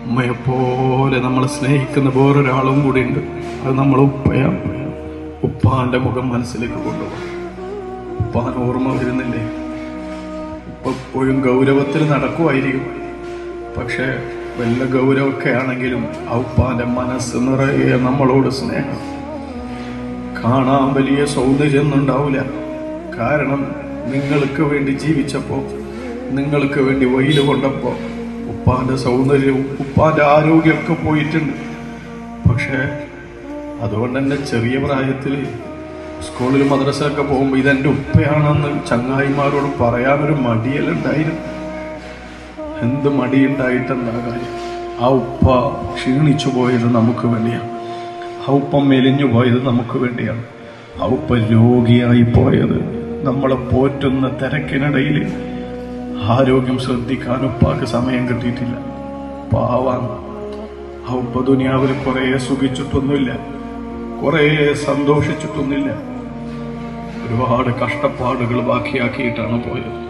ഉമ്മയെപ്പോലെ നമ്മളെ സ്നേഹിക്കുന്ന വേറൊരാളും കൂടി ഉണ്ട്. അത് നമ്മളെ ഉപ്പയാണ്. ഉപ്പാന്റെ മുഖം മനസ്സിലേക്ക് കൊണ്ടുപോകും. ഉപ്പാൻ ഓർമ്മ വരുന്നില്ലേ? ഉപ്പ എപ്പോഴും ഗൗരവത്തിൽ നടക്കുമായിരിക്കും. പക്ഷെ വല്ല ഗൗരവമൊക്കെ ആണെങ്കിലും ആ ഉപ്പാന്റെ മനസ്സ് നിറയെ നമ്മളോട് സ്നേഹം. കാണാൻ വലിയ സൗന്ദര്യമൊന്നും ഉണ്ടാവില്ല. കാരണം നിങ്ങൾക്ക് വേണ്ടി ജീവിച്ചപ്പോ, നിങ്ങൾക്ക് വേണ്ടി വെയിൽ കൊണ്ടപ്പോ ഉപ്പാന്റെ സൗന്ദര്യവും ഉപ്പാന്റെ ആരോഗ്യമൊക്കെ പോയിട്ടുണ്ട്. പക്ഷെ അതുകൊണ്ട് തന്നെ ചെറിയ പ്രായത്തിൽ സ്കൂളിൽ മദ്രസയൊക്കെ പോകുമ്പോൾ ഇതെന്റെ ഉപ്പയാണെന്ന് ചങ്ങായിമാരോട് പറയാനൊരു മടിയലുണ്ടായിരുന്നു. എന്ത് മടിയുണ്ടായിട്ടെന്താ കാര്യം? ആ ഉപ്പ ക്ഷീണിച്ചു പോയത് നമുക്ക് വേണ്ടിയാണ്. ആ ഉപ്പ മെലിഞ്ഞു പോയത് നമുക്ക് വേണ്ടിയാണ്. ആ ഉപ്പ രോഗിയായി പോയത് നമ്മളെ പോറ്റുന്ന തിരക്കിനിടയിൽ ആരോഗ്യം ശ്രദ്ധിക്കാൻ ഉപ്പാക്ക് സമയം കിട്ടിയിട്ടില്ല. പാവാണ് ആ ഉപ്പ. ദുനിയാവിൽ കുറെ സുഖിച്ചിട്ടൊന്നുമില്ല, കുറെ സന്തോഷിച്ചിട്ടൊന്നുമില്ല. ഒരുപാട് കഷ്ടപ്പാടുകൾ ബാക്കിയാക്കിയിട്ടാണ് പോയത്.